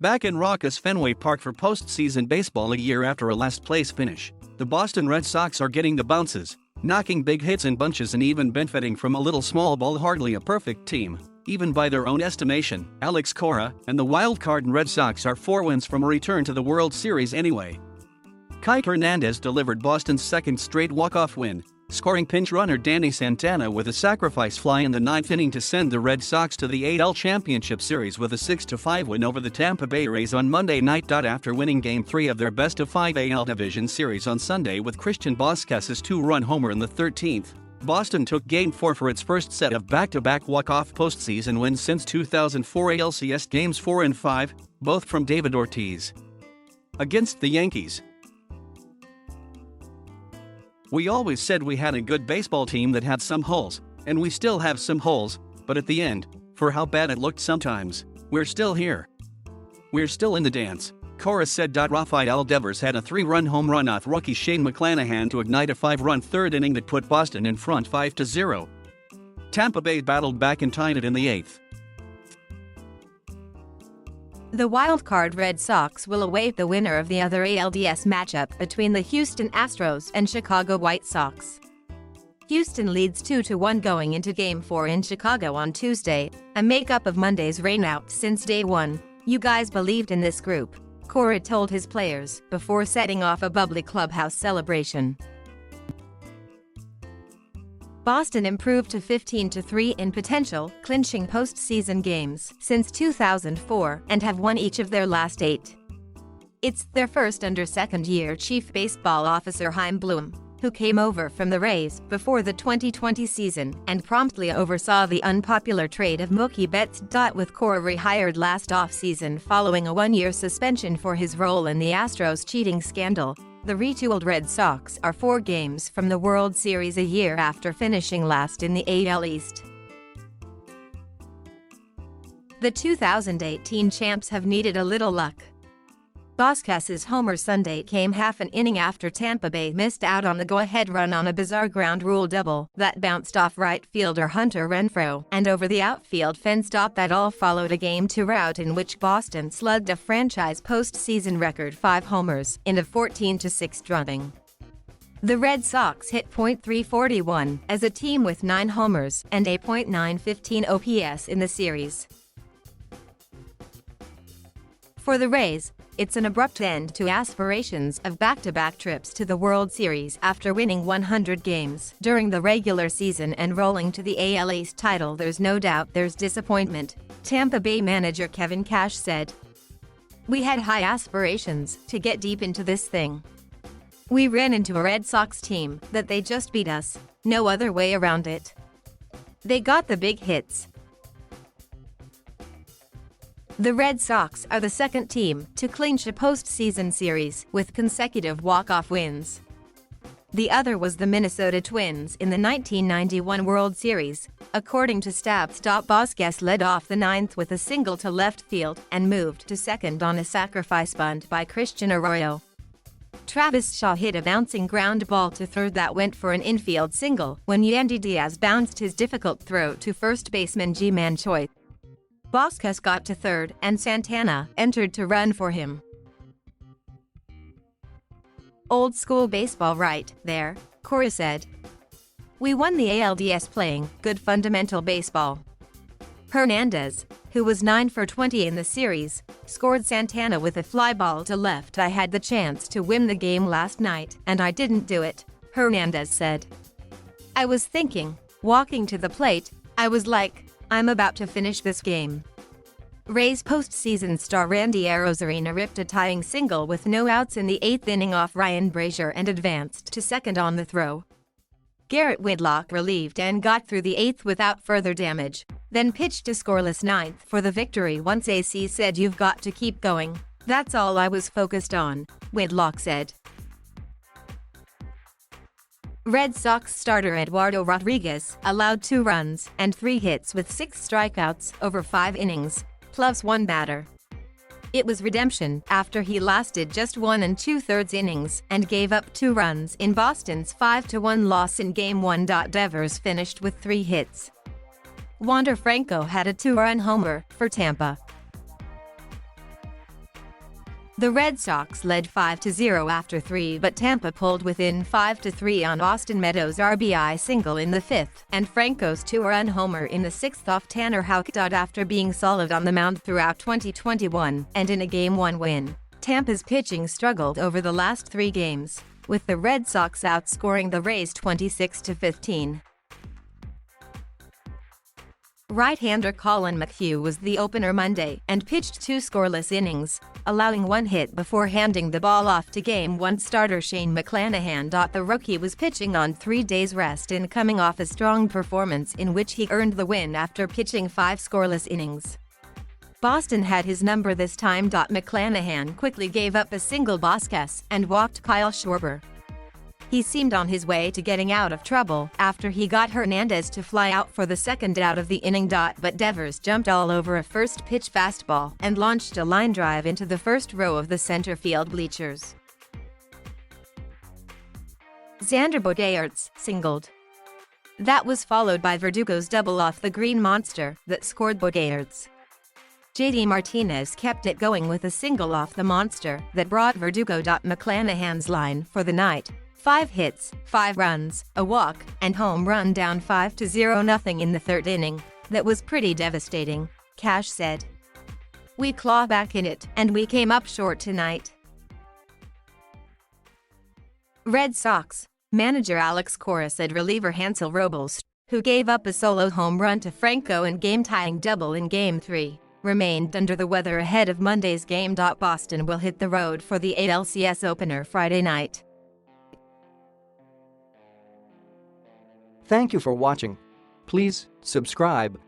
Back in raucous Fenway Park for postseason baseball a year after a last-place finish, the Boston Red Sox are getting the bounces, knocking big hits in bunches and even benfiting from a little small ball. Hardly a perfect team, even by their own estimation. Alex Cora and the wildcard Red Sox are 4 wins from a return to the World Series anyway. Hernández delivered Boston's second straight walk-off win, scoring pinch runner Danny Santana with a sacrifice fly in the 9th inning to send the Red Sox to the AL Championship Series with a 6-5 win over the Tampa Bay Rays on Monday night. After winning Game 3 of their best-of-5 AL Division Series on Sunday with Christian Vázquez's 2-run homer in the 13th, Boston took Game 4 for its first set of back-to-back walk-off postseason wins since 2004 ALCS Games 4 and 5, both from David Ortiz. Against the Yankees. We always said we had a good baseball team that had some holes, and we still have some holes, but at the end, for how bad it looked sometimes, we're still here. We're still in the dance, Cora said. Rafael Devers had a 3-run home run off rookie Shane McClanahan to ignite a 5-run third inning that put Boston in front 5-0. Tampa Bay battled back and tied it in the 8th. The wildcard Red Sox will await the winner of the other ALDS matchup between the Houston Astros and Chicago White Sox. Houston leads 2-1 going into Game 4 in Chicago on Tuesday, a makeup of Monday's rainout since day one. "You guys believed in this group," Cora told his players before setting off a bubbly clubhouse celebration. Boston improved to 15-3 in potential clinching postseason games since 2004 and have won each of their last 8. It's their first under second-year Chief Baseball Officer Chaim Bloom, who came over from the Rays before the 2020 season and promptly oversaw the unpopular trade of Mookie Betts. With Cora rehired last offseason following a 1-year suspension for his role in the Astros cheating scandal, the retooled Red Sox are 4 games from the World Series a year after finishing last in the AL East. The 2018 champs have needed a little luck. Vázquez's homer Sunday came half an inning after Tampa Bay missed out on the go-ahead run on a bizarre ground rule double that bounced off right fielder Hunter Renfroe and over the outfield fence. That all followed a Game 2 rout in which Boston slugged a franchise postseason record 5 homers in a 14-6 drubbing. The Red Sox hit .341 as a team with 9 homers and a .915 OPS in the series. For the Rays, it's an abrupt end to aspirations of back-to-back trips to the World Series after winning 100 games during the regular season and rolling to the AL East title. "There's no doubt there's disappointment," Tampa Bay manager Kevin Cash said. "We had high aspirations to get deep into this thing. We ran into a Red Sox team that they just beat us, no other way around it. They got the big hits." The Red Sox are the second team to clinch a postseason series with consecutive walk-off wins. The other was the Minnesota Twins in the 1991 World Series, according to stats. Vázquez led off the 9th with a single to left field and moved to second on a sacrifice bunt by Christian Arroyo. Travis Shaw hit a bouncing ground ball to third that went for an infield single when Yandy Diaz bounced his difficult throw to first baseman Ji-Man Choi. Vázquez got to third and Santana entered to run for him. "Old school baseball right there," Cora said. "We won the ALDS playing good fundamental baseball." Hernández, who was 9 for 20 in the series, scored Santana with a fly ball to left. "I had the chance to win the game last night and I didn't do it," Hernández said. "I was thinking, walking to the plate, I was like, I'm about to finish this game." Rays postseason star Randy Arozarena ripped a tying single with no outs in the 8th inning off Ryan Brazier and advanced to second on the throw. Garrett Whitlock relieved and got through the 8th without further damage, then pitched a scoreless 9th for the victory. Once AC said, "You've got to keep going. That's all I was focused on," Whitlock said. Red Sox starter Eduardo Rodriguez allowed 2 runs and 3 hits with 6 strikeouts over 5 innings, plus 1 batter. It was redemption after he lasted just 1 2/3 innings and gave up 2 runs in Boston's 5-1 loss in Game 1. Devers finished with 3 hits. Wander Franco had a 2-run homer for Tampa. The Red Sox led 5-0 after 3, but Tampa pulled within 5-3 on Austin Meadows' RBI single in the 5th, and Franco's two-run homer in the 6th off Tanner Houck. After being solid on the mound throughout 2021 and in a Game 1 win, Tampa's pitching struggled over the last 3 games, with the Red Sox outscoring the Rays 26-15. Right-hander Colin McHugh was the opener Monday and pitched 2 scoreless innings, allowing 1 hit before handing the ball off to Game 1 starter Shane McClanahan. The rookie was pitching on 3 days rest and coming off a strong performance in which he earned the win after pitching 5 scoreless innings. Boston had his number this time. McClanahan quickly gave up a single Vasquez and walked Kyle Schwarber. He seemed on his way to getting out of trouble after he got Hernández to fly out for the second out of the inning. But Devers jumped all over a first-pitch fastball and launched a line drive into the first row of the center field bleachers. Xander Bogaerts singled. That was followed by Verdugo's double off the green monster that scored Bogaerts. JD Martinez kept it going with a single off the monster that brought Verdugo. McClanahan's line for the night: 5 hits, 5 runs, a walk, and home run. Down 5-0 in the 3rd inning. That was pretty devastating, Cash said. We claw back in it, and we came up short tonight. Red Sox manager Alex Cora said reliever Hansel Robles, who gave up a solo home run to Franco and game-tying double in Game 3, remained under the weather ahead of Monday's game. Boston will hit the road for the ALCS opener Friday night. Thank you for watching. Please subscribe.